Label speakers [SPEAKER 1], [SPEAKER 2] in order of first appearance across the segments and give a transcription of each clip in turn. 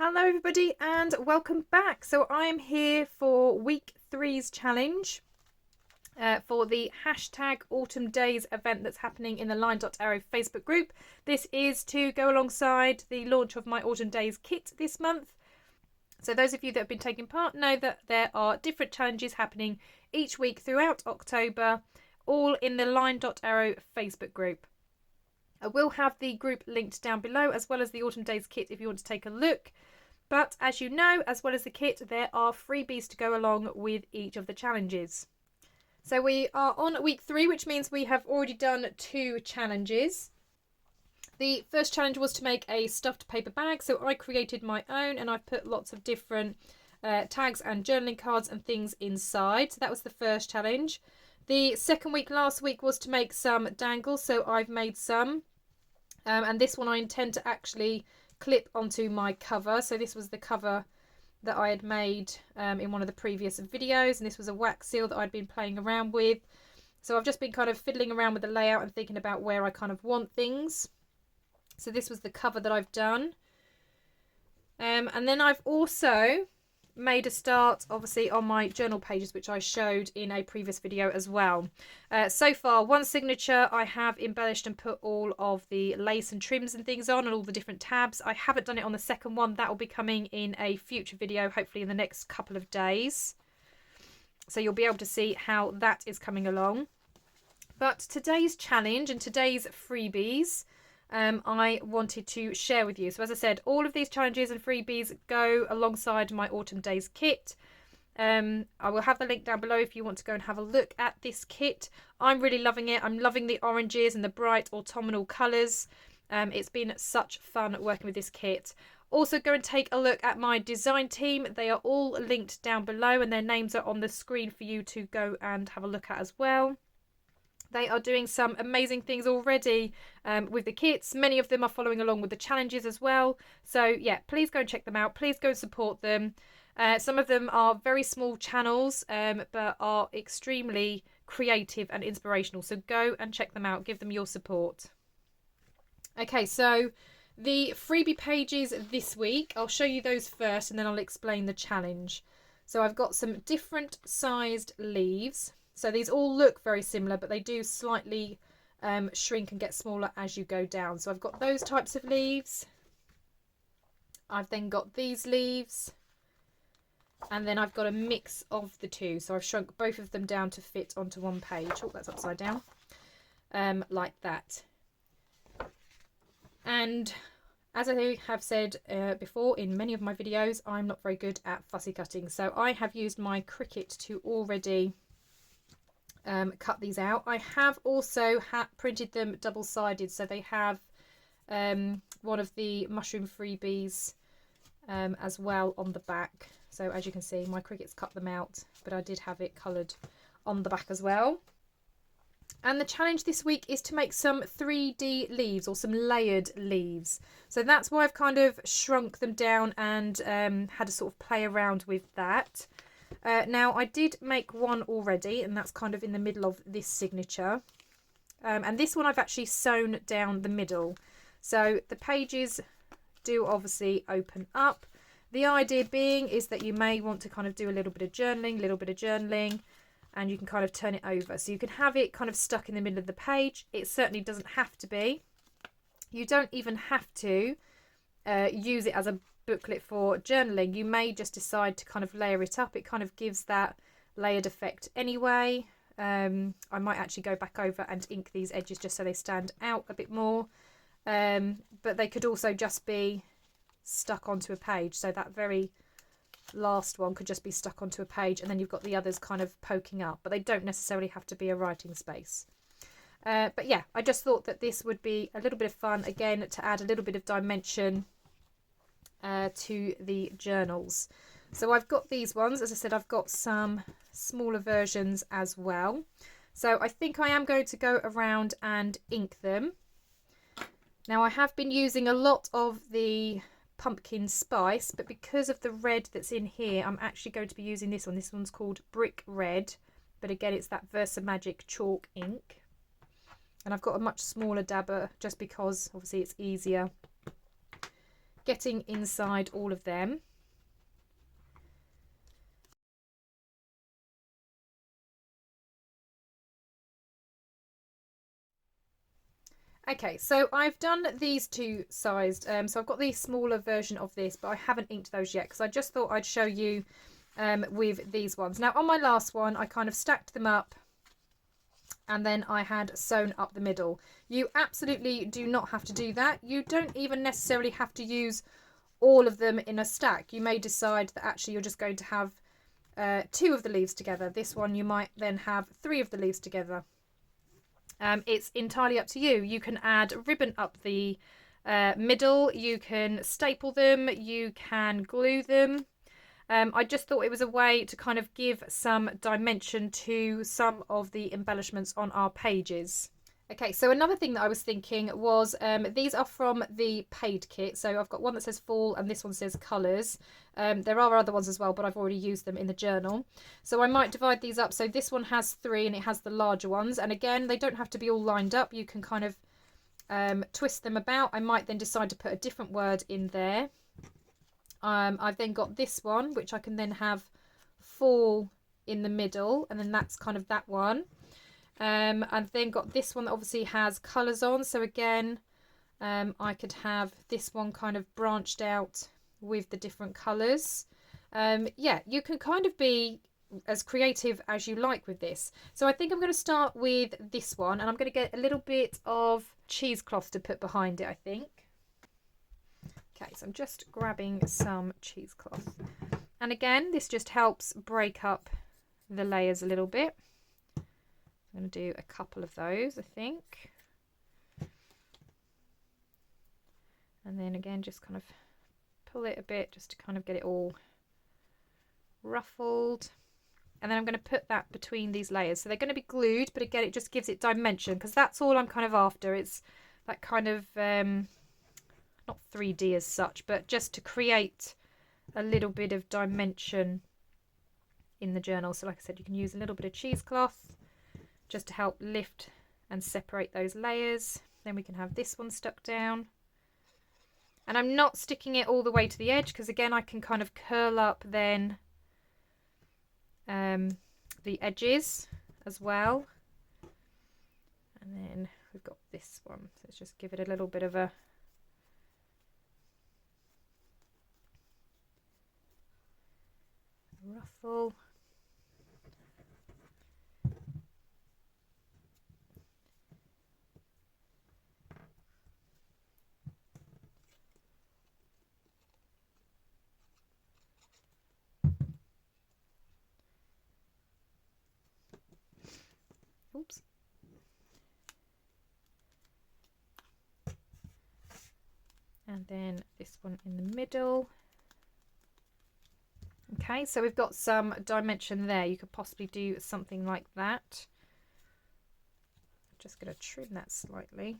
[SPEAKER 1] Hello everybody and welcome back. So I am here for week 3's challenge for the hashtag Autumn Days event that's happening in the Line.arrow Facebook group. This is to go alongside the launch of my Autumn Days kit this month. So those of you that have been taking part know that there are different challenges happening each week throughout October, all in the Line.arrow Facebook group. I will have the group linked down below, as well as the Autumn Days kit if you want to take a look. But as you know, as well as the kit, there are freebies to go along with each of the challenges. So we are on week 3, which means we have already done 2 challenges. The first challenge was to make a stuffed paper bag. So I created my own and I've put lots of different tags and journaling cards and things inside. So that was the first challenge. The second week, last week, was to make some dangles. So I've made some. And this one I intend to actually clip onto my cover. So this was the cover that I had made in one of the previous videos, and this was a wax seal that I'd been playing around with. So I've just been kind of fiddling around with the layout and thinking about where I kind of want things. So this was the cover that I've done. And then I've also made a start obviously on my journal pages, which I showed in a previous video as well. So far, one signature I have embellished and put all of the lace and trims and things on and all the different tabs. I haven't done it on the second one. That will be coming in a future video, hopefully in the next couple of days. So you'll be able to see how that is coming along. But today's challenge and today's freebies I wanted to share with you. So as I said, all of these challenges and freebies go alongside my Autumn Days kit. I will have the link down below if you want to go and have a look at this kit. I'm really loving it. I'm loving the oranges and the bright autumnal colours. It's been such fun working with this kit. Also go and take a look at my design team. They are all linked down below and their names are on the screen for you to go and have a look at as well. They are doing some amazing things already with the kits. Many of them are following along with the challenges as well. So yeah, please go and check them out. Please go and support them. Some of them are very small channels, but are extremely creative and inspirational. So go and check them out. Give them your support. Okay, so the freebie pages this week, I'll show you those first and then I'll explain the challenge. So I've got some different sized leaves. So these all look very similar, but they do slightly shrink and get smaller as you go down. So I've got those types of leaves. I've then got these leaves. And then I've got a mix of the two. So I've shrunk both of them down to fit onto one page. Oh, that's upside down. Like that. And as I have said before in many of my videos, I'm not very good at fussy cutting. So I have used my Cricut to already cut these out. I have also printed them double-sided, so they have one of the mushroom freebies as well on the back. So as you can see, my Cricut's cut them out, but I did have it coloured on the back as well. And the challenge this week is to make some 3D leaves or some layered leaves. So that's why I've kind of shrunk them down and had a sort of play around with that. Now I did make one already, and that's kind of in the middle of this signature. And this one I've actually sewn down the middle. So the pages do obviously open up. The idea being is that you may want to kind of do a little bit of journaling, and you can kind of turn it over. So you can have it kind of stuck in the middle of the page. It certainly doesn't have to be. You don't even have to use it as a booklet for journaling. You may just decide to kind of layer it up. It kind of gives that layered effect anyway. I might actually go back over and ink these edges just so they stand out a bit more. But they could also just be stuck onto a page. So that very last one could just be stuck onto a page, and then you've got the others kind of poking up, but they don't necessarily have to be a writing space. But yeah, I just thought that this would be a little bit of fun, again, to add a little bit of dimension to the journals. So I've got these ones. As I said, I've got some smaller versions as well. So I think I am going to go around and ink them. Now I have been using a lot of the pumpkin spice, but because of the red that's in here, I'm actually going to be using this one. This one's called Brick Red, but again, it's that Versamagic chalk ink. And I've got a much smaller dabber just because obviously it's easier getting inside all of them. Okay, so I've done these two sized. So I've got the smaller version of this, but I haven't inked those yet because I just thought I'd show you with these ones. Now on my last one, I kind of stacked them up and then I had sewn up the middle. You absolutely do not have to do that. You don't even necessarily have to use all of them in a stack. You may decide that actually you're just going to have 2 of the leaves together. This one you might then have 3 of the leaves together. It's entirely up to you. You can add ribbon up the middle, you can staple them, you can glue them. I just thought it was a way to kind of give some dimension to some of the embellishments on our pages. Okay, so another thing that I was thinking was these are from the paid kit. So I've got one that says fall and this one says colours. There are other ones as well, but I've already used them in the journal. So I might divide these up. So this one has 3 and it has the larger ones. And again, they don't have to be all lined up. You can kind of twist them about. I might then decide to put a different word in there. I've then got this one, which I can then have fall in the middle. And then that's kind of that one. I've then got this one that obviously has colours on, so again I could have this one kind of branched out with the different colours. Yeah, you can kind of be as creative as you like with this. So I think I'm going to start with this one and I'm going to get a little bit of cheesecloth to put behind it, I think. Okay, so I'm just grabbing some cheesecloth. And again, this just helps break up the layers a little bit. I'm going to do a couple of those, I think. And then again, just kind of pull it a bit just to kind of get it all ruffled. And then I'm going to put that between these layers. So they're going to be glued, but again, it just gives it dimension because that's all I'm kind of after. It's that kind of, not 3D as such, but just to create a little bit of dimension in the journal. So like I said, you can use a little bit of cheesecloth just to help lift and separate those layers. Then we can have this one stuck down. And I'm not sticking it all the way to the edge because again I can kind of curl up then the edges as well. And then we've got this one. So let's just give it a little bit of a ruffle. Oops. And then this one in the middle. Okay, so we've got some dimension there. You could possibly do something like that. I'm just going to trim that slightly.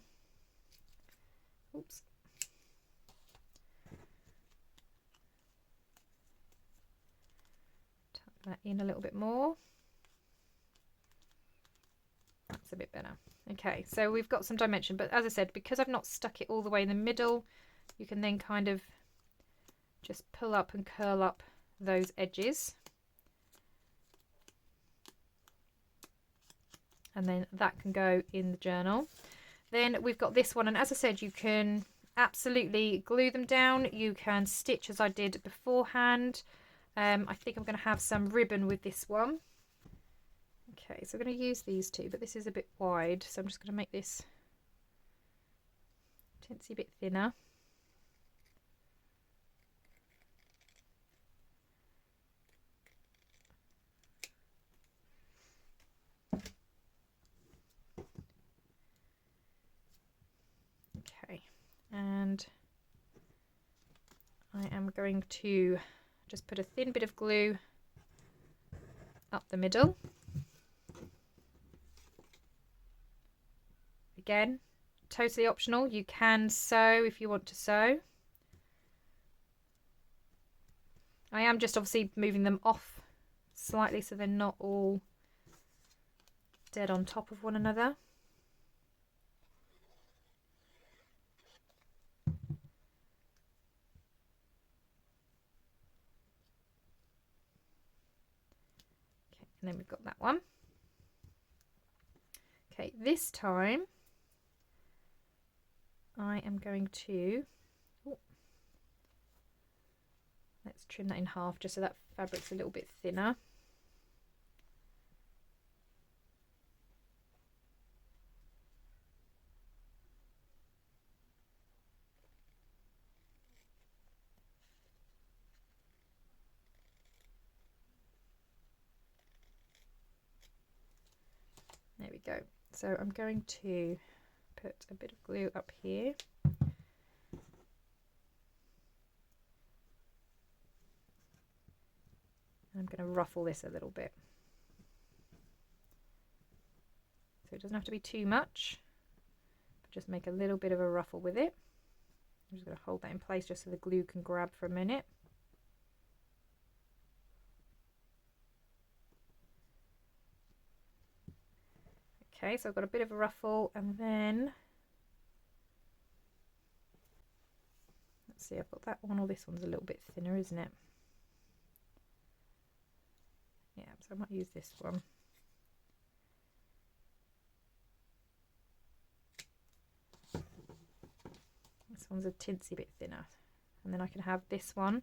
[SPEAKER 1] Oops. Tuck that in a little bit more. That's a bit better. Okay, so we've got some dimension, but as I said, because I've not stuck it all the way in the middle, you can then kind of just pull up and curl up those edges. And then that can go in the journal. Then we've got this one, and as I said, you can absolutely glue them down. You can stitch as I did beforehand. I think I'm going to have some ribbon with this one. Okay, so I'm going to use these two, but this is a bit wide, so I'm just going to make this a bit thinner. Okay, and I am going to just put a thin bit of glue up the middle. Again, totally optional. You can sew if you want to sew. I am just obviously moving them off slightly so they're not all dead on top of one another. And then we've got that one. Okay, this time I am going to, let's trim that in half just so that fabric's a little bit thinner. There we go. So I'm going to put a bit of glue up here. I'm going to ruffle this a little bit. So it doesn't have to be too much, but just make a little bit of a ruffle with it. I'm just going to hold that in place just so the glue can grab for a minute. Okay, so I've got a bit of a ruffle, and then let's see, I've got that one, or this one's a little bit thinner, isn't it? Yeah, so I might use this one. This one's a tinsy bit thinner. And then I can have this one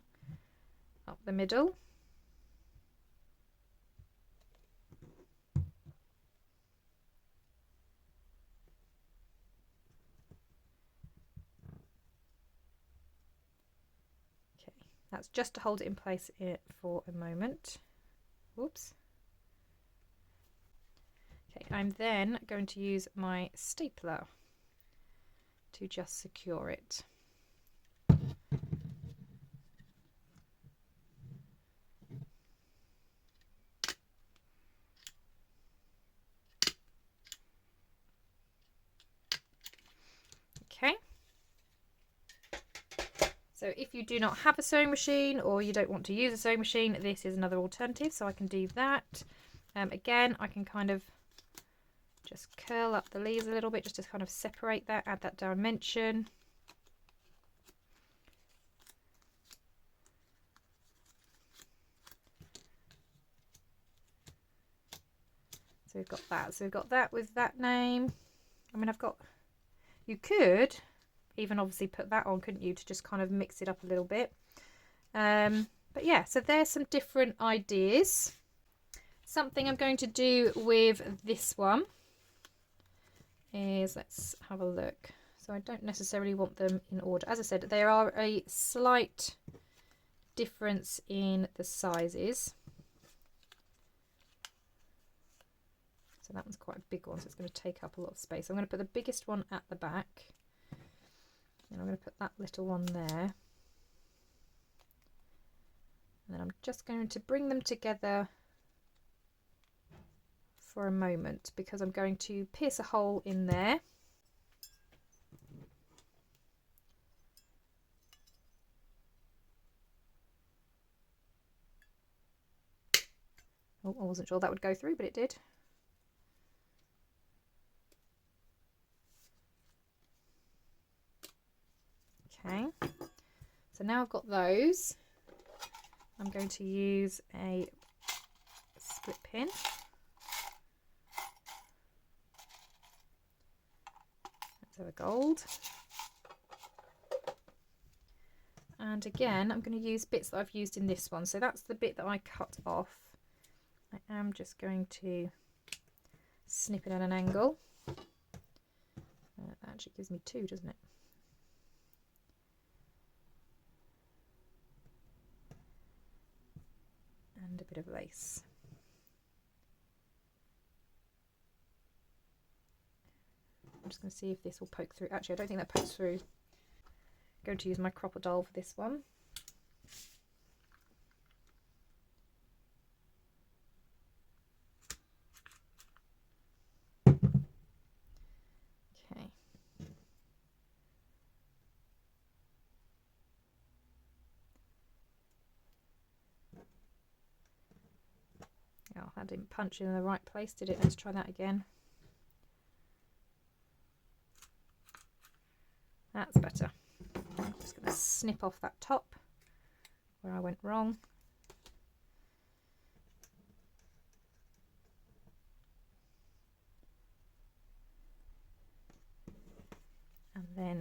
[SPEAKER 1] up the middle. Okay, that's just to hold it in place for a moment. Whoops. Okay, I'm then going to use my stapler to just secure it. Okay. So if you do not have a sewing machine, or you don't want to use a sewing machine, this is another alternative, so I can do that. Again, I can kind of just curl up the leaves a little bit just to kind of separate that, add that dimension. So we've got that. So we've got that with that name. I mean, you could even obviously put that on, couldn't you, to just kind of mix it up a little bit. But yeah, so there's some different ideas. Something I'm going to do with this one is, let's have a look. So I don't necessarily want them in order. As I said, there are a slight difference in the sizes. So that one's quite a big one, so it's going to take up a lot of space. I'm going to put the biggest one at the back. And I'm going to put that little one there. And then I'm just going to bring them together for a moment, because I'm going to pierce a hole in there. Oh, I wasn't sure that would go through, but it did. Okay, so now I've got those, I'm going to use a split pin. Let's have a gold. And again, I'm going to use bits that I've used in this one. So that's the bit that I cut off. I am just going to snip it at an angle. That actually gives me two, doesn't it? And a bit of lace. I'm just going to see if this will poke through. Actually, I don't think that pokes through. I'm going to use my crocodile for this one. Okay. Oh, that didn't punch in the right place, did it? Let's try that again. That's better. I'm just going to snip off that top where I went wrong.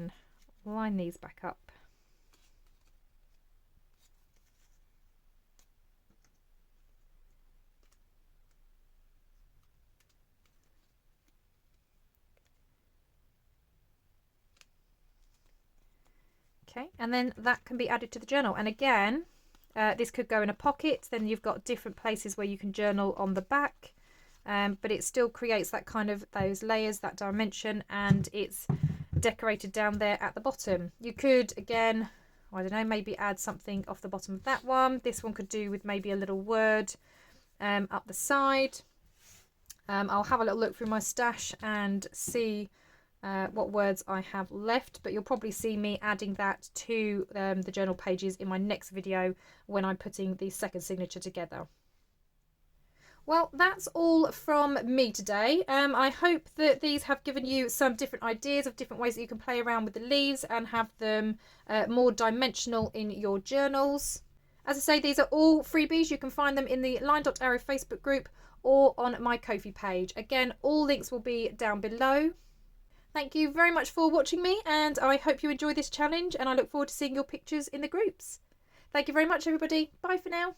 [SPEAKER 1] then line these back up. Okay, and then that can be added to the journal. And again, this could go in a pocket. Then you've got different places where you can journal on the back, but it still creates that kind of those layers, that dimension, and it's decorated down there at the bottom. You could, again, I don't know, maybe add something off the bottom of that one. This one could do with maybe a little word up the side. I'll have a little look through my stash and see what words I have left, but you'll probably see me adding that to the journal pages in my next video when I'm putting the second signature together. Well, that's all from me today. I hope that these have given you some different ideas of different ways that you can play around with the leaves and have them more dimensional in your journals. As I say, these are all freebies. You can find them in the Line.Arrow Facebook group or on my Kofi page. Again, all links will be down below. Thank you very much for watching me, and I hope you enjoy this challenge, and I look forward to seeing your pictures in the groups. Thank you very much, everybody. Bye for now.